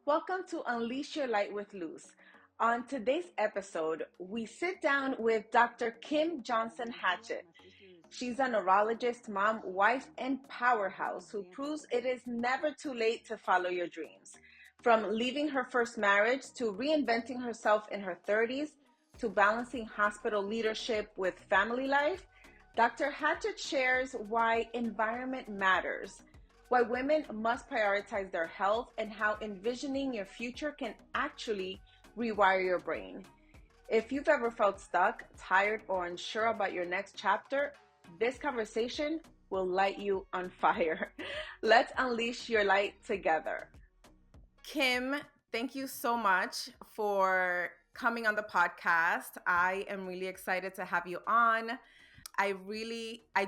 Welcome to Unleash Your Light with Luz. On today's episode, we sit down with Dr. Kim Johnson Hatchett. She's a neurologist, mom, wife, and powerhouse who proves it is never too late to follow your dreams. From leaving her first marriage to reinventing herself in her 30s to balancing hospital leadership with family life, Dr. Hatchett shares why environment matters, why women must prioritize their health, and how envisioning your future can actually rewire your brain. If you've ever felt stuck, tired, or unsure about your next chapter, this conversation will light you on fire. Let's unleash your light together. Kim, thank you so much for coming on the podcast. I am really excited to have you on. I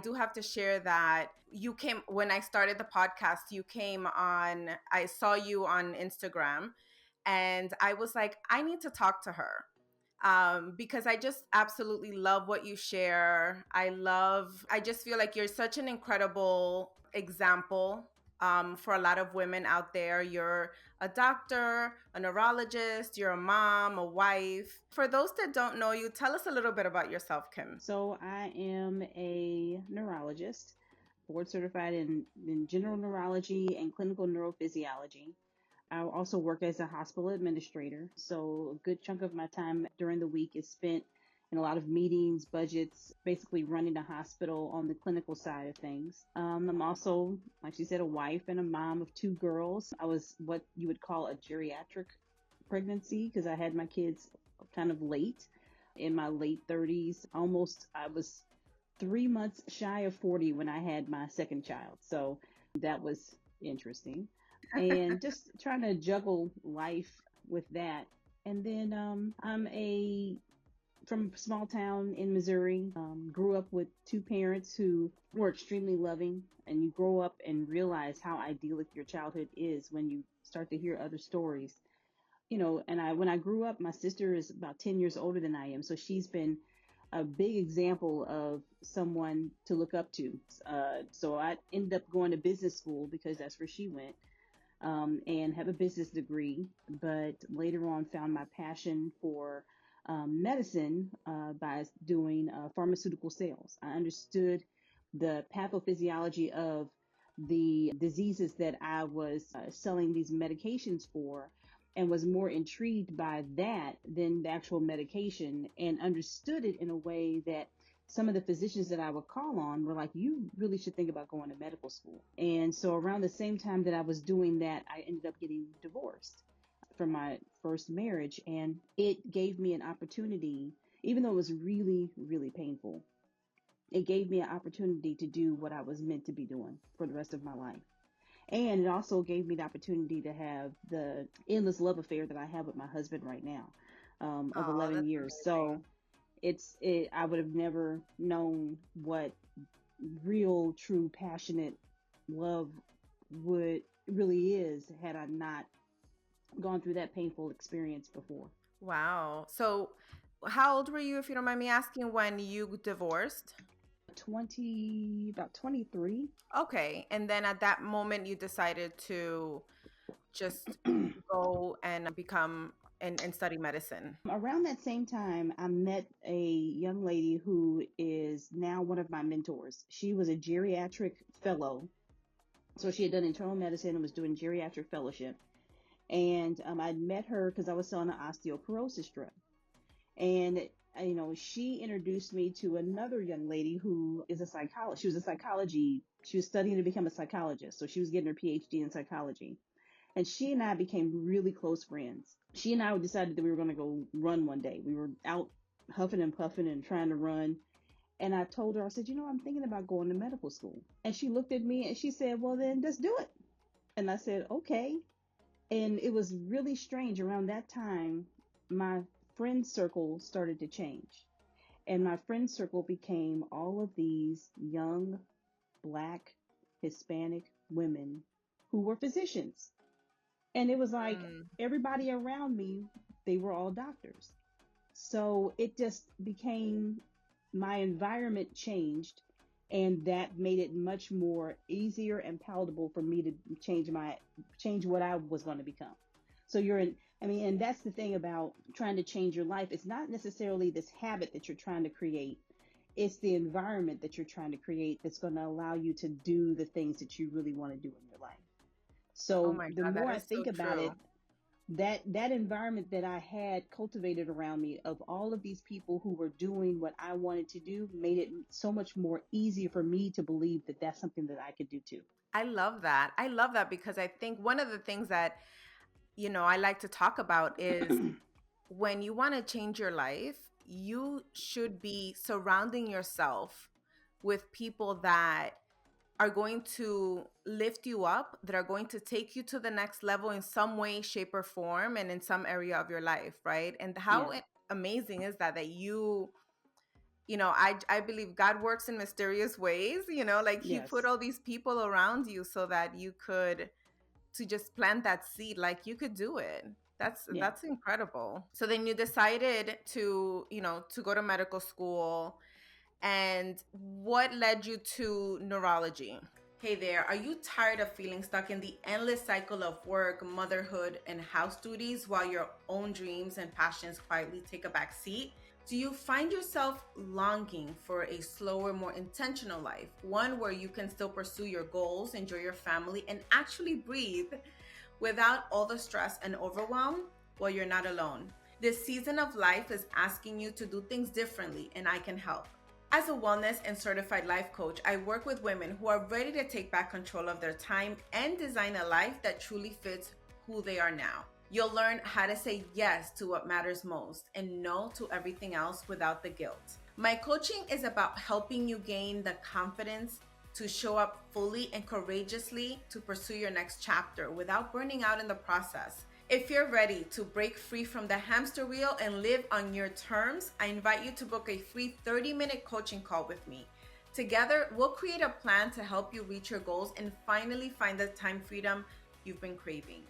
do have to share that you came, when I started the podcast, you came on, I saw you on Instagram, and I was like, I need to talk to her. Because I just absolutely love what you share. I just feel like you're such an incredible example for a lot of women out there. You're a doctor, a neurologist, you're a mom, a wife. For those that don't know you, tell us a little bit about yourself, Kim. So I am a neurologist, board certified in general neurology and clinical neurophysiology. I also work as a hospital administrator. So a good chunk of my time during the week is spent in a lot of meetings, budgets, basically running the hospital on the clinical side of things. I'm also, like she said, a wife and a mom of two girls. I was what you would call a geriatric pregnancy because I had my kids kind of late in my late 30s. I was 3 months shy of 40 when I had my second child. So that was interesting. And just trying to juggle life with that. And then I'm from a small town in Missouri. Grew up with two parents who were extremely loving. And you grow up and realize how idyllic your childhood is when you start to hear other stories. And when I grew up, my sister is about 10 years older than I am. So she's been a big example of someone to look up to. So I ended up going to business school because that's where she went, and have a business degree. But later on found my passion for medicine by doing pharmaceutical sales. I understood the pathophysiology of the diseases that I was selling these medications for, and was more intrigued by that than the actual medication, and understood it in a way that some of the physicians that I would call on were like, you really should think about going to medical school. And so around the same time that I was doing that, I ended up getting divorced from my first marriage. And it gave me an opportunity, even though it was really, really painful, it gave me an opportunity to do what I was meant to be doing for the rest of my life. And it also gave me the opportunity to have the endless love affair that I have with my husband right now, of Oh, 11 that's years. amazing. So I would have never known what real, true, passionate love would really is had I not gone through that painful experience before. Wow. So, how old were you, if you don't mind me asking, when you divorced? About 23. Okay. And then at that moment, you decided to just go and become and study medicine. Around that same time, I met a young lady who is now one of my mentors. She was a geriatric fellow. So she had done internal medicine and was doing geriatric fellowship. And I'd met her because I was selling an osteoporosis drug. And, she introduced me to another young lady who is a psychologist. She was studying to become a psychologist. So she was getting her PhD in psychology. And she and I became really close friends. She and I decided that we were going to go run one day. We were out huffing and puffing and trying to run. And I told her, I said, I'm thinking about going to medical school. And she looked at me and she said, well, then just do it. And I said, okay. And it was really strange. Around that time, my friend circle started to change. And my friend circle became all of these young, Black, Hispanic women who were physicians. And it was like Mm. everybody around me, they were all doctors. So it just became, my environment changed, and that made it much more easier and palatable for me to change what I was going to become. So you're in, I mean, and that's the thing about trying to change your life. It's not necessarily this habit that you're trying to create. It's the environment that you're trying to create that's going to allow you to do the things that you really want to do in your life. Oh So my the God, more that I is so think about true. it, that environment that I had cultivated around me of all of these people who were doing what I wanted to do made it so much more easier for me to believe that that's something that I could do too. I love that. I love that because I think one of the things that, I like to talk about is when you want to change your life, you should be surrounding yourself with people that are going to lift you up, that are going to take you to the next level in some way, shape, or form, and in some area of your life, right? And how Yeah. amazing is that I believe God works in mysterious ways, like He put Yes. all these people around you so that you could to just plant that seed, like you could do it. Yeah. That's incredible. So then you decided to go to medical school, and what led you to neurology? Hey there, are you tired of feeling stuck in the endless cycle of work, motherhood, and house duties while your own dreams and passions quietly take a back seat? Do you find yourself longing for a slower, more intentional life? One where you can still pursue your goals, enjoy your family, and actually breathe without all the stress and overwhelm? Well, you're not alone. This season of life is asking you to do things differently, and I can help. As a wellness and certified life coach, I work with women who are ready to take back control of their time and design a life that truly fits who they are now. You'll learn how to say yes to what matters most and no to everything else without the guilt. My coaching is about helping you gain the confidence to show up fully and courageously to pursue your next chapter without burning out in the process. If you're ready to break free from the hamster wheel and live on your terms, I invite you to book a free 30-minute coaching call with me. Together, we'll create a plan to help you reach your goals and finally find the time freedom you've been craving.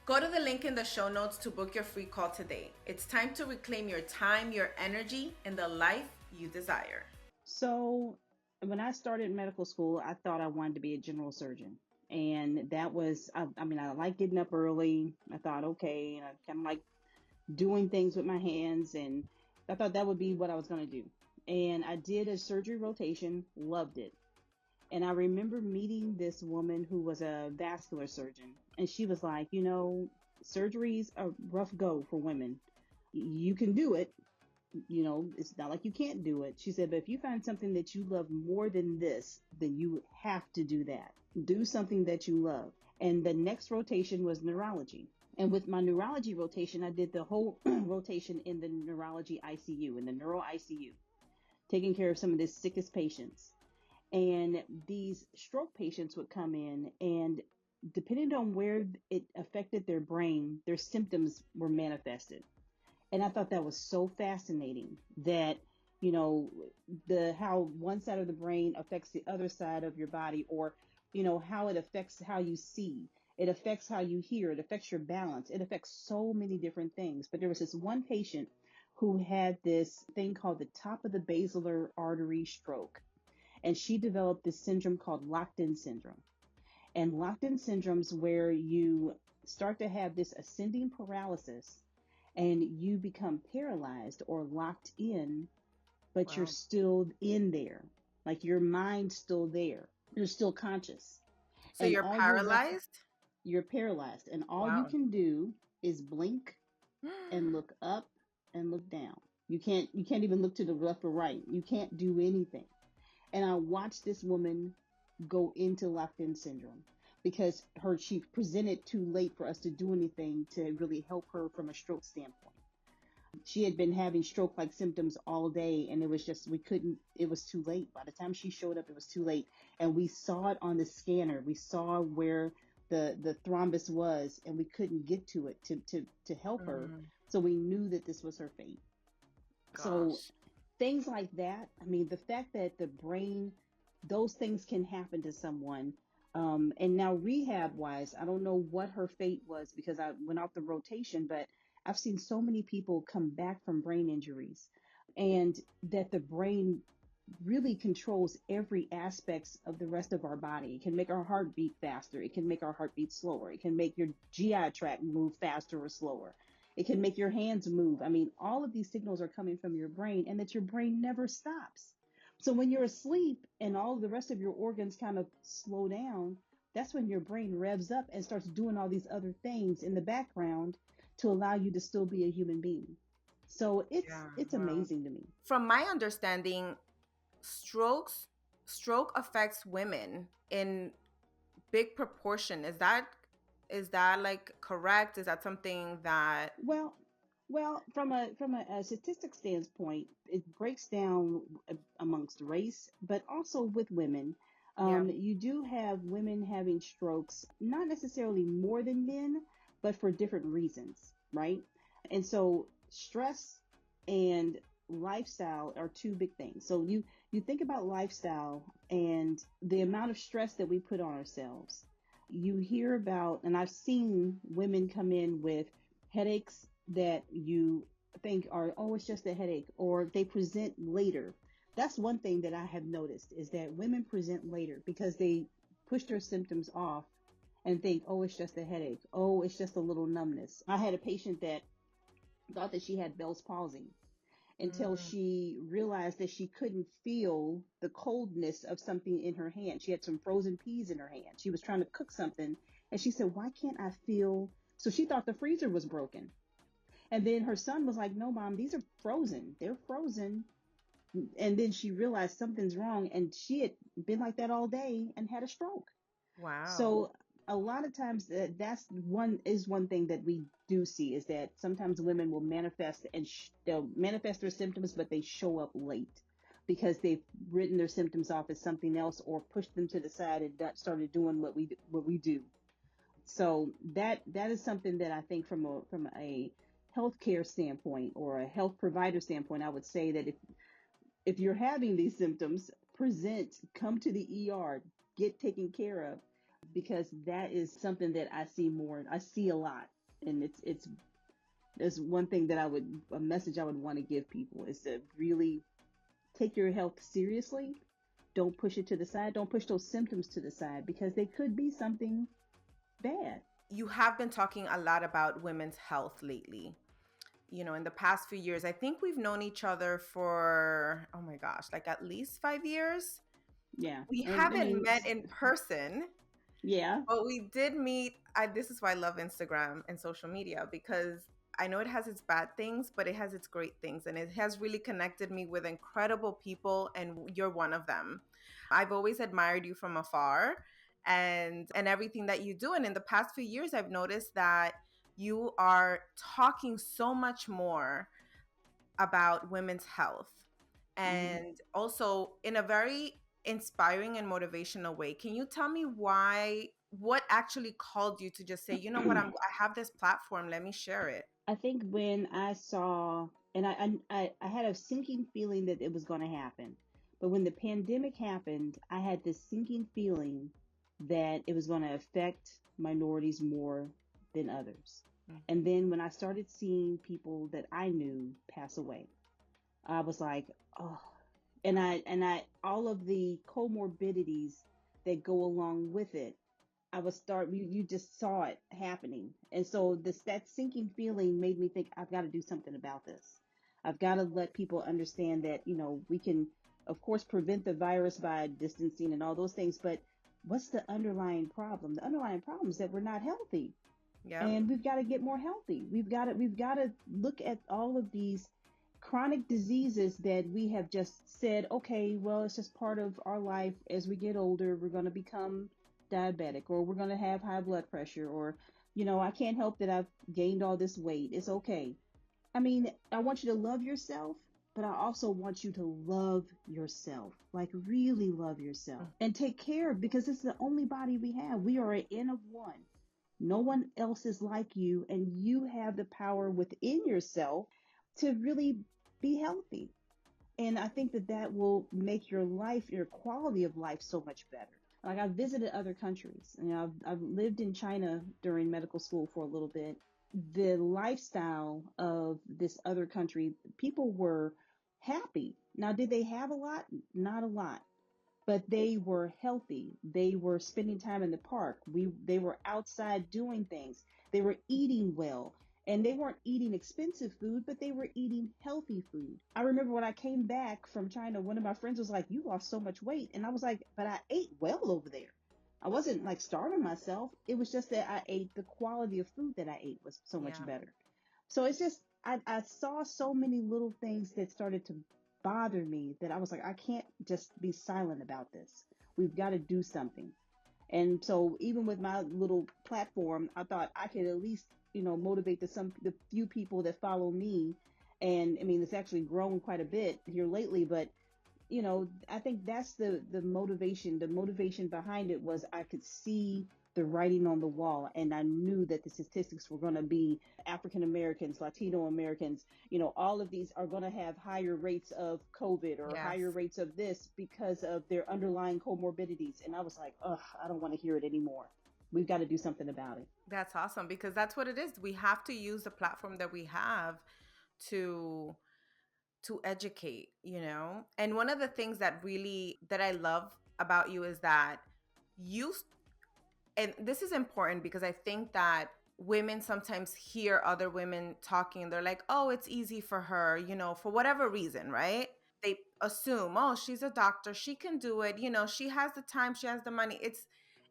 Go to the link in the show notes to book your free call today. It's time to reclaim your time, your energy, and the life you desire. So when I started medical school, I thought I wanted to be a general surgeon. And that was, I mean, I like getting up early. I thought, okay, and I kind of like doing things with my hands. And I thought that would be what I was going to do. And I did a surgery rotation, loved it. And I remember meeting this woman who was a vascular surgeon. And she was like, surgery's a rough go for women. You can do it, it's not like you can't do it. She said, but if you find something that you love more than this, then you have to do that. Do something that you love. And the next rotation was neurology. And with my neurology rotation, I did the whole rotation in the neurology ICU, in the neuro ICU, taking care of some of the sickest patients. And these stroke patients would come in, and depending on where it affected their brain, their symptoms were manifested. And I thought that was so fascinating that, you know, the how one side of the brain affects the other side of your body, or, how it affects how you see. It affects how you hear. It affects your balance. It affects so many different things. But there was this one patient who had this thing called the top of the basilar artery stroke. And she developed this syndrome called locked-in syndrome. And locked-in syndrome's where you start to have this ascending paralysis and you become paralyzed or locked in, but you're Wow. still in there. Like your mind's still there. You're still conscious. So And you're all you're left, paralyzed? you're paralyzed. And all you Wow. can do is blink and look up and look down. You can't even look to the left or right. You can't do anything. And I watched this woman go into locked-in syndrome because she presented too late for us to do anything to really help her from a stroke standpoint. She had been having stroke-like symptoms all day, and it was just we couldn't. It was too late. By the time she showed up, it was too late, and we saw it on the scanner. We saw where the thrombus was, and we couldn't get to it to help her. Mm, So we knew that this was her fate. So gosh. things like that. I mean, the fact that the brain, those things can happen to someone. And now rehab wise, I don't know what her fate was because I went off the rotation, but I've seen so many people come back from brain injuries and that the brain really controls every aspects of the rest of our body. It can make our heart beat faster. It can make our heart beat slower. It can make your GI tract move faster or slower. It can make your hands move. I mean, all of these signals are coming from your brain, and that your brain never stops. So when you're asleep and all the rest of your organs kind of slow down, that's when your brain revs up and starts doing all these other things in the background to allow you to still be a human being. So Yeah, it's wow. amazing to me. From my understanding, strokes stroke affects women in big proportion. Is that like correct? Is that something that Well, well, from a statistic standpoint, it breaks down amongst race, but also with women. yeah. You do have women having strokes, not necessarily more than men, but for different reasons, right? And so stress and lifestyle are two big things. So you think about lifestyle and the amount of stress that we put on ourselves. You hear about, and I've seen women come in with headaches that you think are, oh, it's just a headache, or they present later. That's one thing that I have noticed is that women present later because they push their symptoms off and think, oh, it's just a headache. Oh, it's just a little numbness. I had a patient that thought that she had Bell's palsy until Mm, she realized that she couldn't feel the coldness of something in her hand. She had some frozen peas in her hand. She was trying to cook something and she said, why can't I feel? So she thought the freezer was broken. And then her son was like, no, mom, these are frozen. They're frozen. And then she realized something's wrong. And she had been like that all day and had a stroke. wow. So a lot of times that's one thing that we do see is that sometimes women will manifest and they'll manifest their symptoms, but they show up late because they've written their symptoms off as something else or pushed them to the side and started doing what we do. So that is something that I think from a healthcare standpoint or a health provider standpoint, I would say that if you're having these symptoms, come to the ER, get taken care of, because that is something that I see more. I see a lot, and it's there's one thing that a message I would want to give people is to really take your health seriously. Don't push it to the side. Don't push those symptoms to the side because they could be something bad. You have been talking a lot about women's health lately. In the past few years, I think we've known each other for, oh my gosh, like at least 5 years. Yeah, We and I haven't mean, met in person, yeah, but we did meet. This is why I love Instagram and social media, because I know it has its bad things, but it has its great things. And it has really connected me with incredible people, and you're one of them. I've always admired you from afar and everything that you do. And in the past few years, I've noticed that you are talking so much more about women's health, hmm and also in a very inspiring and motivational way. Can you tell me what actually called you to just say, you know what, I have this platform, let me share it? I think when I saw, and I had a sinking feeling that it was going to happen. But when the pandemic happened, I had this sinking feeling that it was going to affect minorities more than others. And then when I started seeing people that I knew pass away, I was like, oh, and I all of the comorbidities that go along with it. I was you just saw it happening. And so that sinking feeling made me think I've got to do something about this. I've got to let people understand that, we can of course prevent the virus by distancing and all those things, but what's the underlying problem? The underlying problem is that we're not healthy Yeah. and we've got to get more healthy. We've got to look at all of these chronic diseases that we have just said, okay, well, it's just part of our life. As we get older, we're going to become diabetic, or we're going to have high blood pressure, or, I can't help that I've gained all this weight. It's okay. I mean, I want you to love yourself, but I also want you to love yourself, like really love yourself and take care, because it's the only body we have. We are an N of one. No one else is like you, and you have the power within yourself to really be healthy. And I think that will make your life, your quality of life so much better. Like I've visited other countries, and I've lived in China during medical school for a little bit. The lifestyle of this other country, people were happy. Now, did they have a lot? Not a lot, but they were healthy. They were spending time in the park. They were outside doing things. They were eating well. And they weren't eating expensive food, but they were eating healthy food. I remember when I came back from China, one of my friends was like, "You lost so much weight." And I was like, "But I ate well over there. I wasn't like starving myself. It was just that I ate, the quality of food that I ate was so much Yeah. better." So it's just, I saw so many little things that started to bother me that I was like, I can't just be silent about this. We've got to do something. And so even with my little platform, I thought I could at least, motivate the few people that follow me. And I mean, it's actually grown quite a bit here lately, but I think that's the motivation. The motivation behind it was I could see the writing on the wall, and I knew that the statistics were going to be African Americans, Latino Americans, all of these are going to have higher rates of COVID or higher Yes. rates of this because of their underlying comorbidities. And I was like, ugh, I don't want to hear it anymore. We've got to do something about it. That's awesome because that's what it is. We have to use the platform that we have to educate, And one of the things that I love about you is that you and this is important because I think that women sometimes hear other women talking and they're like, "Oh, it's easy for her," for whatever reason, right? They assume, "Oh, she's a doctor, she can do it, she has the time, she has the money."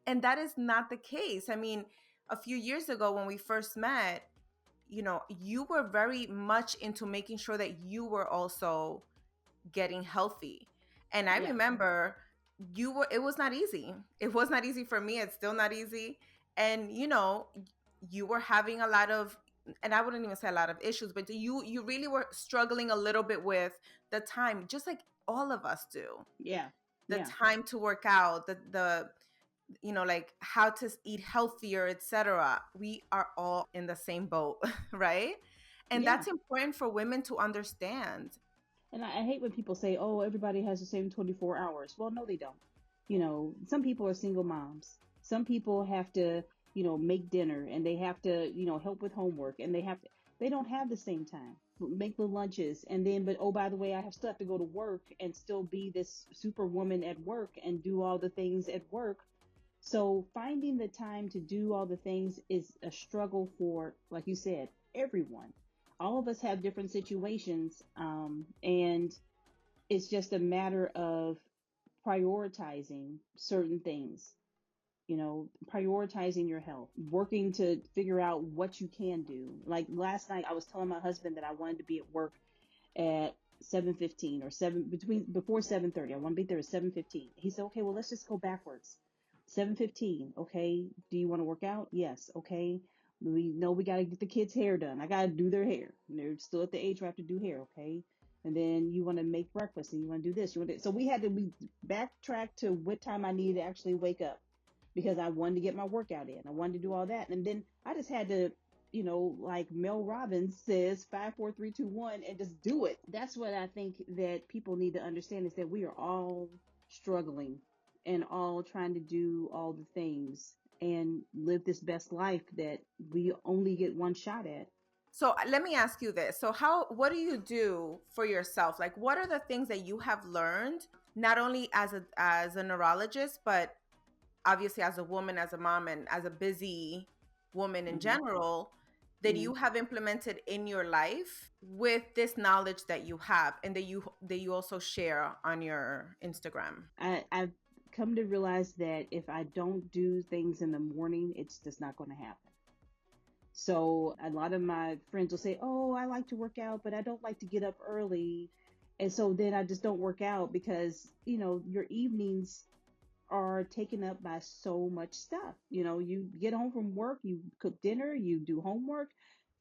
And that is not the case. I mean, a few years ago when we first met, you were very much into making sure that you were also getting healthy. And I Yeah, remember it was not easy. It was not easy for me. It's still not easy. And you were having a lot of, and I wouldn't even say a lot of issues, but you really were struggling a little bit with the time, just like all of us do. yeah, The yeah, time to work out, the like how to eat healthier, etc. We are all in the same boat, right? And yeah. that's important for women to understand. And I hate when people say, "Oh, everybody has the same 24 hours." Well, no, they don't. Some people are single moms. Some people have to, make dinner, and they have to, help with homework, and they don't have the same time. Make the lunches. And then, but oh, by the way, I have still have to go to work and still be this superwoman at work and do all the things at work. So finding the time to do all the things is a struggle for, like you said, everyone. All of us have different situations, and it's just a matter of prioritizing certain things, prioritizing your health, working to figure out what you can do. Like last night, I was telling my husband that I wanted to be at work at 7:15 or 7 between before 7:30. I want to be there at 7:15. He said, "Okay, well, let's just go backwards. 7:15. Okay. Do you want to work out? Yes. Okay. We know we got to get the kids' hair done. I got to do their hair. They're still at the age where I have to do hair. Okay. And then you want to make breakfast and you want to do this. So we had to backtrack to what time I needed to actually wake up because I wanted to get my workout in. I wanted to do all that. And then I just had to, like Mel Robbins says, 5, 4, 3, 2, 1, and just do it. That's what I think that people need to understand is that we are all struggling and all trying to do all the things and live this best life that we only get one shot at. So let me ask you this. So what do you do for yourself? Like what are the things that you have learned not only as a neurologist, but obviously as a woman, as a mom, and as a busy woman in Hmm. general that Hmm. you have implemented in your life with this knowledge that you have and that you also share on your Instagram? I've come to realize that if I don't do things in the morning, it's just not going to happen. So a lot of my friends will say, "Oh, I like to work out, but I don't like to get up early." And so then I just don't work out because, your evenings are taken up by so much stuff. You get home from work, you cook dinner, you do homework,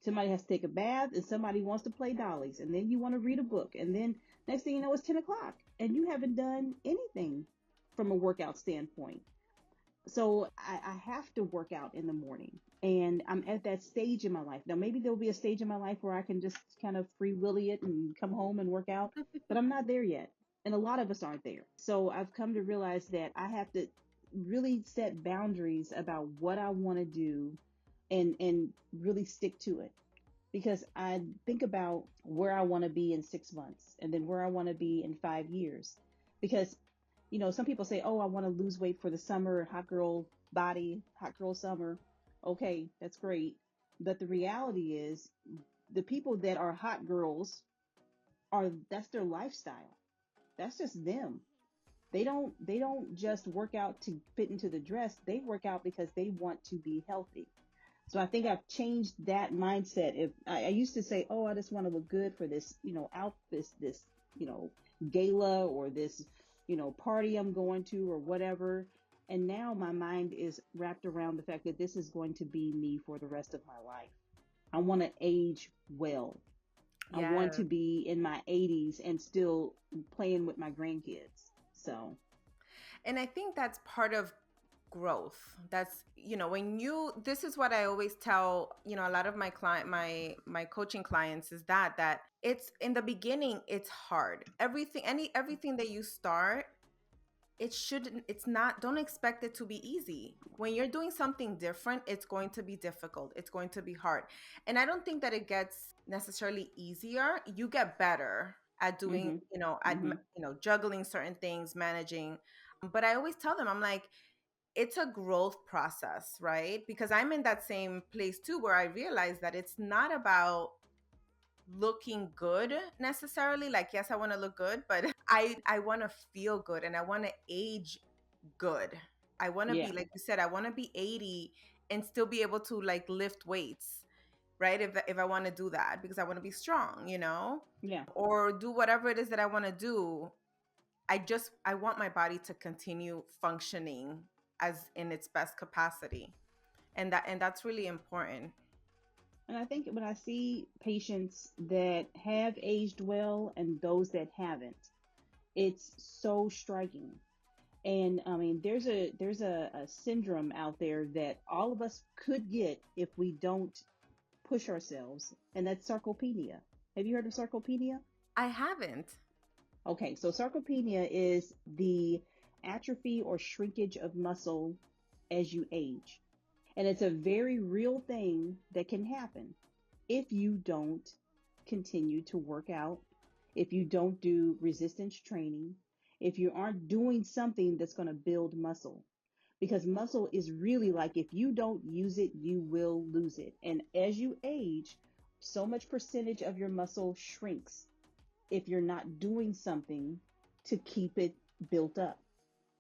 somebody has to take a bath, and somebody wants to play dollies, and then you want to read a book. And then next thing you know, it's 10 o'clock and you haven't done anything from a workout standpoint. So I have to work out in the morning, and I'm at that stage in my life. Now, maybe there'll be a stage in my life where I can just kind of free willy it and come home and work out, but I'm not there yet. And a lot of us aren't there. So I've come to realize that I have to really set boundaries about what I want to do and really stick to it. because I think about where I want to be in 6 months and then where I want to be in 5 years. Because, some people say, oh, I want to lose weight for the summer, hot girl body, hot girl summer. Okay, that's great. But the reality is, the people that are hot girls that's their lifestyle. That's just them. They don't just work out to fit into the dress. They work out because they want to be healthy. So I think I've changed that mindset. If I used to say, oh, I just want to look good for this, this, gala or this, party I'm going to or whatever. And now my mind is wrapped around the fact that this is going to be me for the rest of my life. I want to age well. I want Yeah. to be in my 80s and still playing with my grandkids. So, And I think that's part of growth. That's, this is what I always tell, a lot of my my coaching clients is that it's in the beginning, it's hard. Everything that you start, it shouldn't it's not don't expect it to be easy. When you're doing something different, it's going to be difficult, it's going to be hard. And I don't think that it gets necessarily easier. You get better at doing, hmm hmm juggling certain things, managing. But I always tell them, I'm like, it's a growth process, right? Because I'm in that same place too, where I realize that it's not about looking good necessarily. Like, yes, I want to look good, but I want to feel good, and I want to age good. I want to yeah, be, like you said, I want to be 80 and still be able to like lift weights, right? If I want to do that, because I want to be strong, yeah. or do whatever it is that I want to do. I want my body to continue functioning as in its best capacity. And that's really important. And I think when I see patients that have aged well and those that haven't, it's so striking. And I mean, there's a syndrome out there that all of us could get if we don't push ourselves, and that's sarcopenia. Have you heard of sarcopenia? I haven't. Okay, so sarcopenia is the atrophy or shrinkage of muscle as you age. And it's a very real thing that can happen if you don't continue to work out, if you don't do resistance training, if you aren't doing something that's going to build muscle. Because muscle is really like, if you don't use it, you will lose it. And as you age, so much percentage of your muscle shrinks if you're not doing something to keep it built up.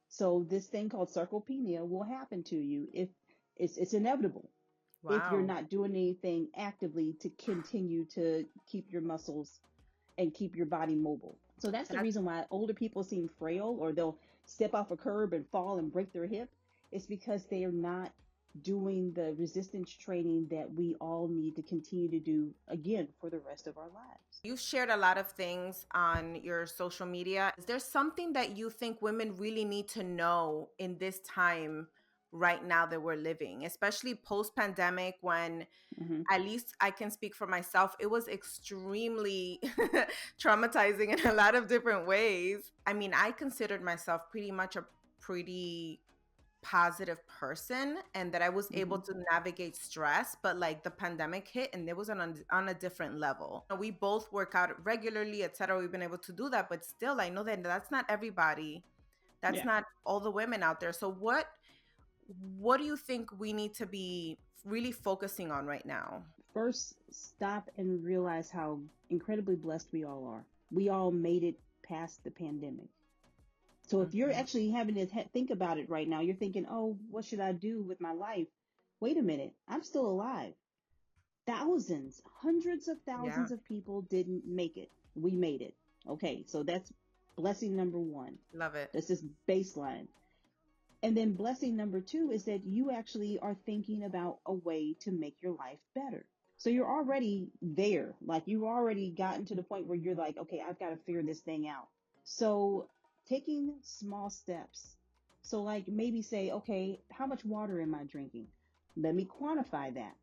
So this thing called sarcopenia will happen to you if it's inevitable if you're Wow. not doing anything actively to continue to keep your muscles and keep your body mobile. So that's the That's reason why older people seem frail or they'll step off a curb and fall and break their hip. It's because they are not doing the resistance training that we all need to continue to do again for the rest of our lives. You've shared a lot of things on your social media. Is there something that you think women really need to know in this time right now that we're living, especially post pandemic, when, hmm at least I can speak for myself, it was extremely traumatizing in a lot of different ways. I mean, I considered myself pretty much a pretty positive person, and that I was able hmm to navigate stress, but like the pandemic hit and it was on a different level. We both work out regularly, etc. We've been able to do that, but still I know that that's not everybody. That's Yeah. not all the women out there. So what do you think we need to be really focusing on right now? First, stop and realize how incredibly blessed we all are. We all made it past the pandemic. So if you're Mhm. actually having to think about it right now, you're thinking, oh, what should I do with my life? Wait a minute, I'm still alive. Thousands, hundreds of Yeah, thousands of people didn't make it. We made it. Okay, so that's blessing number one. love it. That's just baseline. And then blessing number two is that you actually are thinking about a way to make your life better. So you're already there. Like you've already gotten to the point where you're like, okay, I've got to figure this thing out. So taking small steps. So like maybe say, okay, how much water am I drinking? Let me quantify that.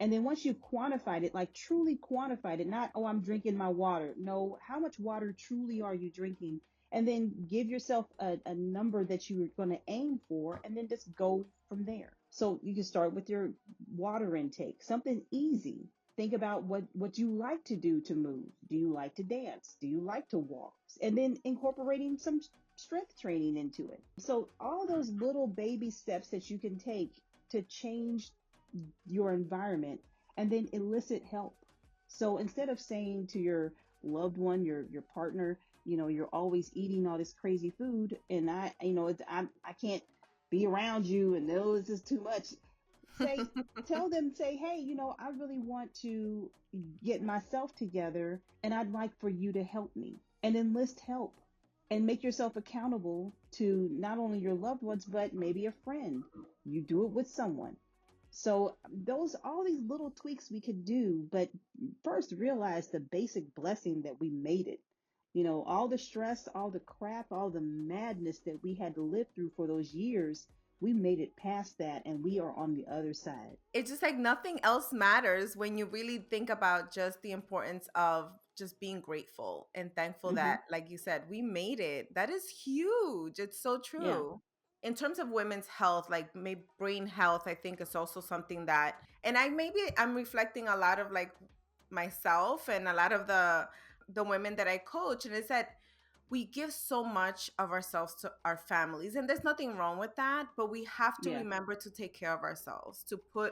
And then once you've quantified it, like truly quantified it, not, oh, I'm drinking my water. No, how much water truly are you drinking? And then give yourself a number that you're going to aim for, and then just go from there. So you can start with your water intake, something easy Think about what you like to do to move. Do you like to dance? Do you like to walk? And then incorporating some strength training into it. So all those little baby steps that you can take to change your environment and then elicit help. So instead of saying to your loved one, your partner, you're always eating all this crazy food, and I can't be around you, and no, this is too much. Say, tell them, say, hey, I really want to get myself together, and I'd like for you to help me, and enlist help, and make yourself accountable to not only your loved ones, but maybe a friend. You do it with someone. So all these little tweaks we could do, but first realize the basic blessing that we made it. All the stress, all the crap, all the madness that we had to live through for those years, we made it past that, and we are on the other side. It's just like nothing else matters when you really think about just the importance of just being grateful and thankful Hmm. that, like you said, we made it. That is huge. It's so Yeah, true. In terms of women's health, like maybe brain health, I think is also something that, and I'm reflecting a lot of like myself and a lot of the women that I coach, and it's that we give so much of ourselves to our families, and there's nothing wrong with that, but we have to yeah, remember to take care of ourselves,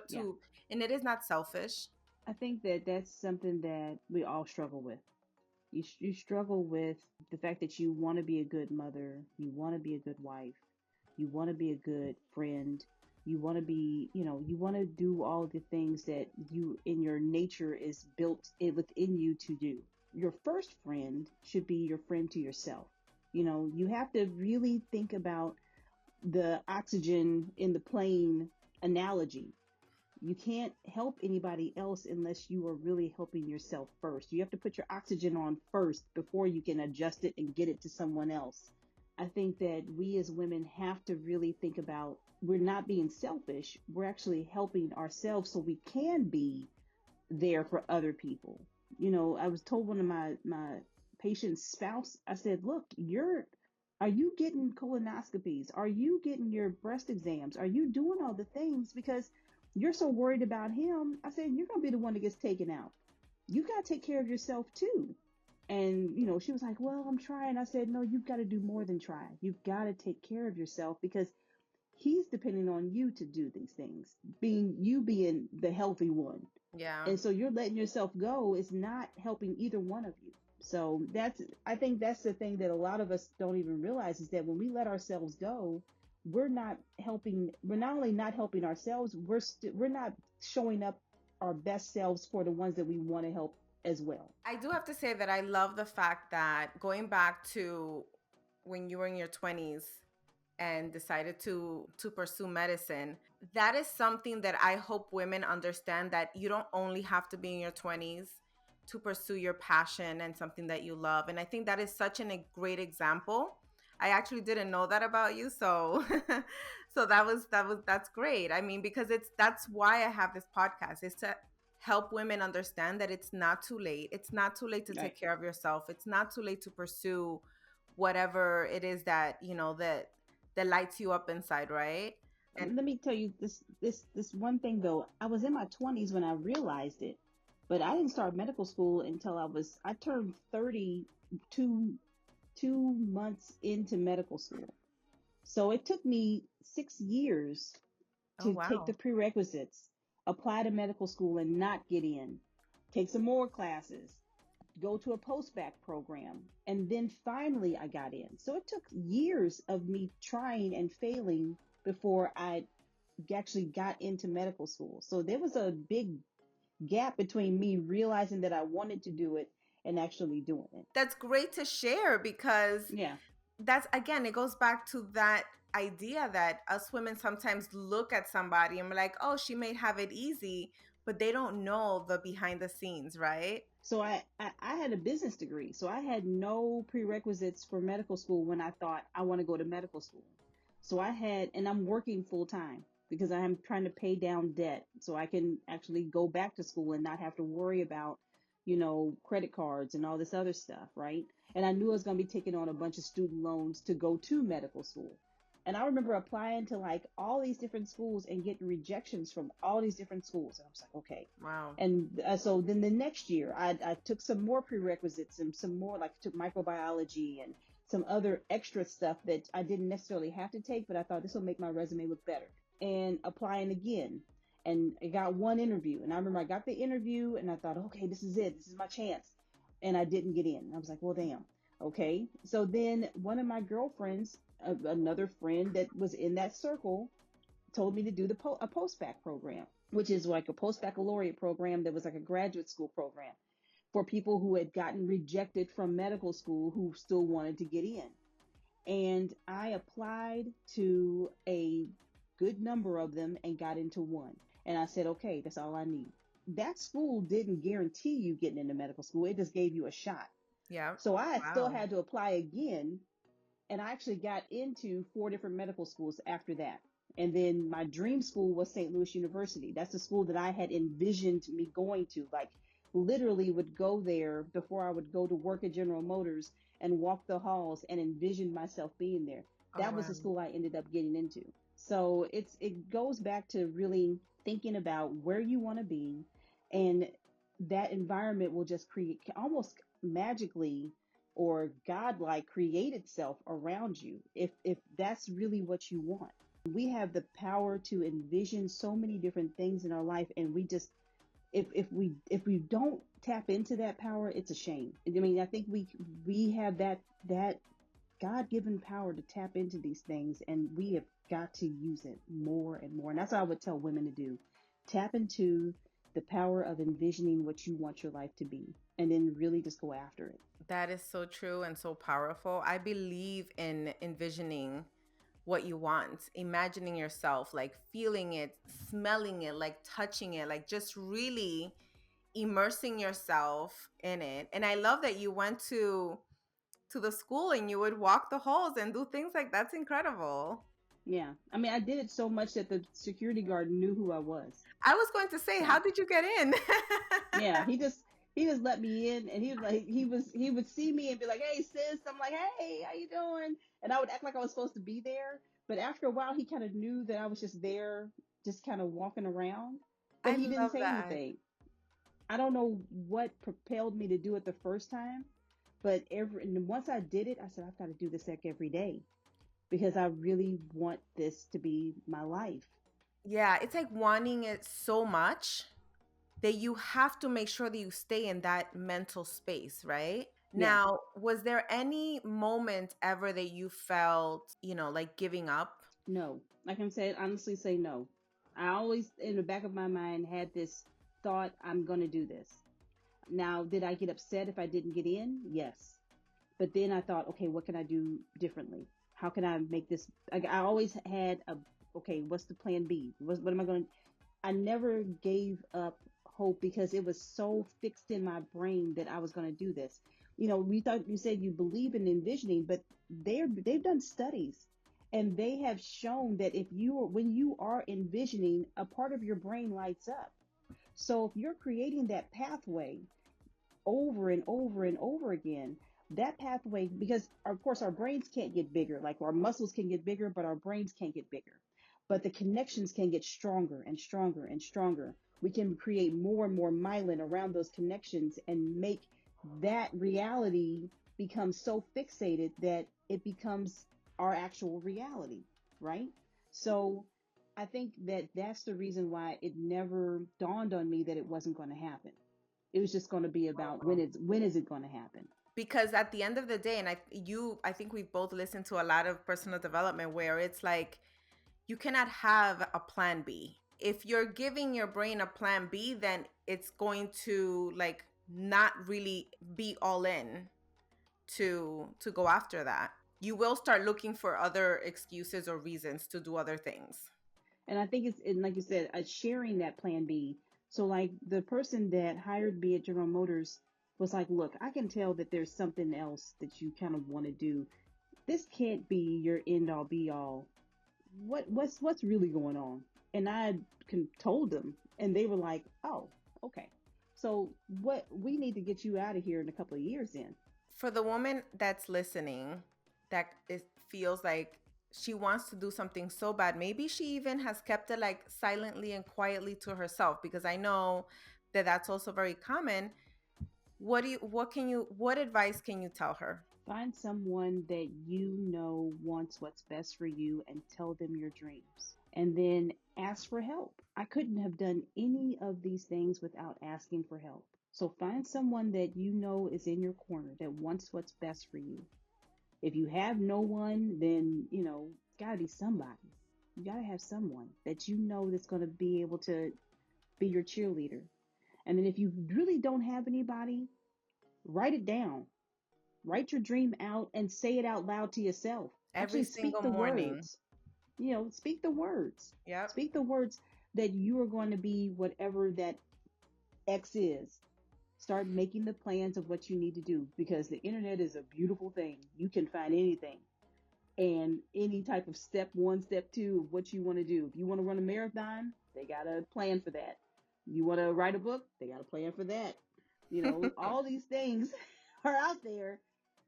yeah. and it is not selfish. I think that that's something that we all struggle with. You struggle with the fact that you want to be a good mother, you want to be a good wife, you want to be a good friend, you want to be, you want to do all the things that you in your nature is built within you to do. Your first friend should be your friend to yourself. You have to really think about the oxygen in the plane analogy. You can't help anybody else unless you are really helping yourself first. You have to put your oxygen on first before you can adjust it and get it to someone else. I think that we as women have to really think about, we're not being selfish. We're actually helping ourselves so we can be there for other people. I was told one of my patient's spouse, I said, look, are you getting colonoscopies? Are you getting your breast exams? Are you doing all the things? Because you're so worried about him. I said, you're going to be the one that gets taken out. You got to take care of yourself too. And, she was like, well, I'm trying. I said, no, you've got to do more than try. You've got to take care of yourself, because he's depending on you to do these things, being the healthy one. Yeah. And so you're letting yourself go is not helping either one of you. So I think that's the thing that a lot of us don't even realize, is that when we let ourselves go, we're not only not helping ourselves, we're not showing up our best selves for the ones that we want to help as well. I do have to say that I love the fact that, going back to when you were in your 20s and decided to pursue medicine, that is something that I hope women understand, that you don't only have to be in your 20s to pursue your passion and something that you love. And I think that is such a great example. I actually didn't know that about you, so so that's great. I mean, because that's why I have this podcast, is to help women understand that it's not too late. It's not too late to take Right. care of yourself. It's not too late to pursue whatever it is that, that lights you up inside, right? And Let me tell you this one thing though. I was in my 20s when I realized it, but I didn't start medical school until I turned 30 2 months into medical school. So it took me 6 years oh to take the wow. prerequisites, apply to medical school and not get in, take some more classes, go to a post-bac program, and then finally I got in. So it took years of me trying and failing before I actually got into medical school. So there was a big gap between me realizing that I wanted to do it and actually doing it. That's great to share, because Yeah. that's, again, it goes back to that idea that us women sometimes look at somebody and we're like, oh, she may have it easy, but they don't know the behind the scenes, right? So I had a business degree. So I had no prerequisites for medical school when I thought I want to go to medical school. So and I'm working full time because I am trying to pay down debt so I can actually go back to school and not have to worry about, credit cards and all this other stuff, right? And I knew I was going to be taking on a bunch of student loans to go to medical school. And I remember applying to like all these different schools and getting rejections from all these different schools. And I was like, okay. Wow. And so then the next year, I took some more prerequisites and some more, like took microbiology and some other extra stuff that I didn't necessarily have to take, but I thought this will make my resume look better. And applying again. And I got one interview. And I remember I got the interview and I thought, okay, this is it. This is my chance. And I didn't get in. I was like, well, damn. Okay. So then one of my girlfriends, another friend that was in that circle, told me to do a post-bac program, which is like a post-baccalaureate program that was like a graduate school program for people who had gotten rejected from medical school who still wanted to get in. And I applied to a good number of them and got into one. And I said, okay, that's all I need. That school didn't guarantee you getting into medical school. It just gave you a shot. Yeah. So I still Wow. had to apply again. And I actually got into 4 different medical schools after that. And then my dream school was St. Louis University. That's the school that I had envisioned me going to. Like literally would go there before I would go to work at General Motors and walk the halls and envision myself being there. Oh, That was wow. the school I ended up getting into. So it goes back to really thinking about where you want to be, and that environment will just create almost magically or godlike create itself around you if that's really what you want. We have the power to envision so many different things in our life, and we just if we don't tap into that power, it's a shame. I mean, I think we have that God-given power to tap into these things, and we have got to use it more and more. And that's what I would tell women to do. Tap into the power of envisioning what you want your life to be, and then really just go after it. That is so true and so powerful. I believe in envisioning what you want, imagining yourself, like feeling it, smelling it, like touching it, like just really immersing yourself in it. And I love that you went to the school and you would walk the halls and do things like that's incredible. Yeah. I mean, I did it so much that the security guard knew who I was. I was going to say, how So did you get in? yeah, he just let me in, and he was like he would see me and be like, "Hey sis," I'm like, "Hey, how you doing?" And I would act like I was supposed to be there, but after a while he kind of knew that I was just there, just kind of walking around, but I he didn't love say that. anything. I don't know what propelled me to do it the first time, but and once I did it, I said I've got to do this like every day because I really want this to be my life. Yeah, it's like wanting it so much that you have to make sure that you stay in that mental space, right? Yeah. Now, was there any moment ever that you felt, like giving up? No, I can say honestly say no. I always in the back of my mind had this thought, I'm going to do this. Now, did I get upset if I didn't get in? Yes. But then I thought, okay, what can I do differently? How can I make this? I always had okay, what's the plan B? What am I going to? I never gave up hope because it was so fixed in my brain that I was going to do this. We thought you said you believe in envisioning, but they've done studies and they have shown that when you are envisioning, a part of your brain lights up. So if you're creating that pathway over and over and over again, that pathway, because of course our brains can't get bigger, like our muscles can get bigger, but our brains can't get bigger. But the connections can get stronger and stronger and stronger. We can create more and more myelin around those connections and make that reality become so fixated that it becomes our actual reality, right? So I think that that's the reason why it never dawned on me that it wasn't going to happen. It was just going to be about when is it going to happen? Because at the end of the day, and I think we've both listened to a lot of personal development where it's like you cannot have a plan B. If you're giving your brain a plan B, then it's going to like not really be all in to go after that. You will start looking for other excuses or reasons to do other things. And I think and like you said, sharing that plan B. So like the person that hired me at General Motors was like, look, I can tell that there's something else that you kind of want to do. This can't be your end all be all. What's really going on? And I told them, and they were like, oh, okay. So we need to get you out of here in a couple of years then. For the woman that's listening, that feels like she wants to do something so bad. Maybe she even has kept it like silently and quietly to herself, because I know that that's also very common. What advice can you tell her? Find someone that you know wants what's best for you and tell them your dreams. And then ask for help. I couldn't have done any of these things without asking for help. So find someone that you know is in your corner that wants what's best for you. If you have no one, then, it's got to be somebody. You got to have someone that you know that's going to be able to be your cheerleader. And then if you really don't have anybody, write it down. Write your dream out and say it out loud to yourself. Every Actually, speak single the morning. words. Speak the words. Yep. Speak the words that you are going to be whatever that X is. Start making the plans of what you need to do, because the internet is a beautiful thing. You can find anything and any type of step one, step two of what you want to do. If you want to run a marathon, they got a plan for that. You want to write a book, they got a plan for that. All these things are out there.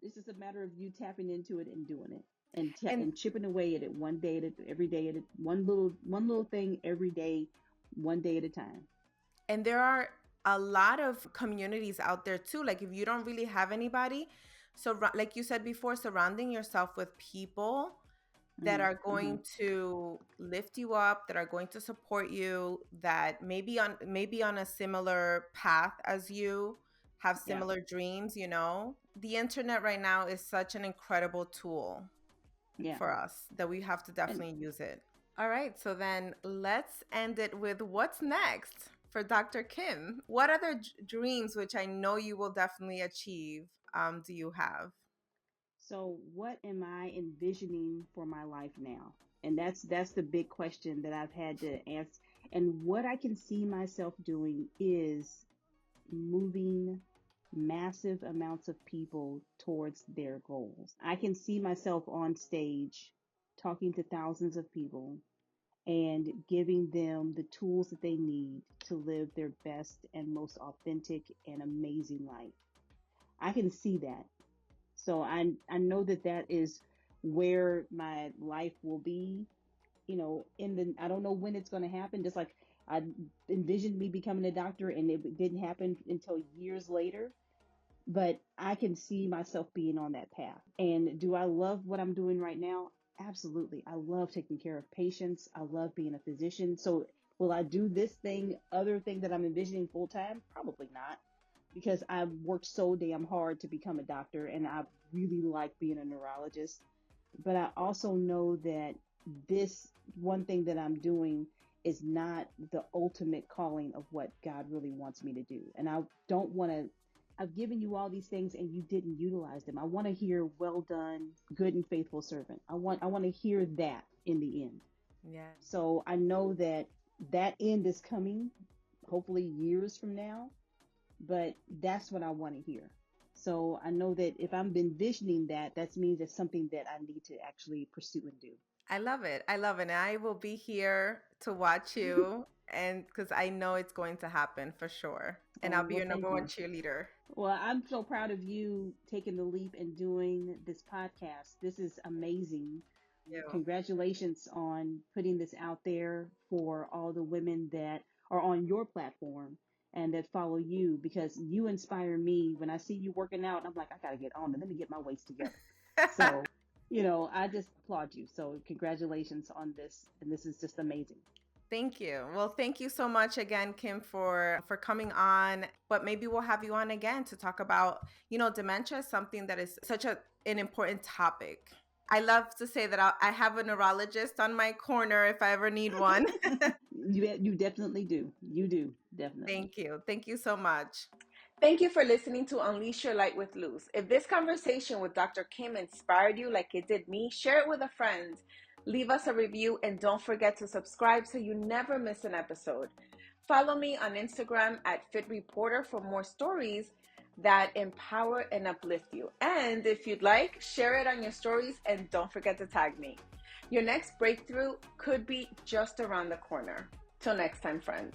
It's just a matter of you tapping into it and doing it, and and chipping away at it one day at every day at it, one little thing every day, one day at a time. and there are a lot of communities out there too. Like if you don't really have anybody, so like you said before, surrounding yourself with people that are Mm-hmm. going to lift you up, that are going to support you, that maybe on a similar path as you, have Yeah. similar dreams. The internet right now is such an incredible tool Yeah. for us that we have to And definitely use it. All right, so then let's end it with what's next for Dr. Kim. What other dreams, which I know you will definitely achieve, do you have? so what am I envisioning for my life now? And that's the big question that I've had to answer. And what I can see myself doing is moving massive amounts of people towards their goals. I can see myself on stage talking to thousands of people and giving them the tools that they need to live their best and most authentic and amazing life. I can see that. So I know that is where my life will be, I don't know when it's going to happen. Just like I envisioned me becoming a doctor and it didn't happen until years later, but I can see myself being on that path. And do I love what I'm doing right now? Absolutely. I love taking care of patients. I love being a physician. So will I do this other thing that I'm envisioning full time? Probably not, because I've worked so damn hard to become a doctor and I really like being a neurologist. But I also know that this one thing that I'm doing is not the ultimate calling of what God really wants me to do. And I don't want to, I've given you all these things and you didn't utilize them. I want to hear, well done, good and faithful servant. I want to hear that in the end. Yeah. So I know that end is coming, hopefully years from now, but that's what I want to hear. So I know that if I'm envisioning that means it's something that I need to actually pursue and do. I love it. I love it. And I will be here to watch you, and because I know it's going to happen for sure. And Oh, I'll be well, your number thank one you. cheerleader. Well, I'm so proud of you taking the leap and doing this podcast. This is amazing. You. Congratulations on putting this out there for all the women that are on your platform and that follow you, because you inspire me. When I see you working out, I'm like, I got to get on and let me get my weights together. So, I just applaud you. So, congratulations on this. And this is just amazing. Thank you. Well, thank you so much again, Kim, for coming on. But maybe we'll have you on again to talk about, dementia is something that is such an important topic. I love to say that I have a neurologist on my corner if I ever need one. You definitely do. You do. Definitely. Thank you. Thank you so much. Thank you for listening to Unleash Your Light with Luz. If this conversation with Dr. Kim inspired you like it did me, share it with a friend. Leave us a review and don't forget to subscribe so you never miss an episode. Follow me on Instagram at Fit Reporter for more stories that empower and uplift you. And if you'd like, share it on your stories and don't forget to tag me. Your next breakthrough could be just around the corner. Till next time, friend.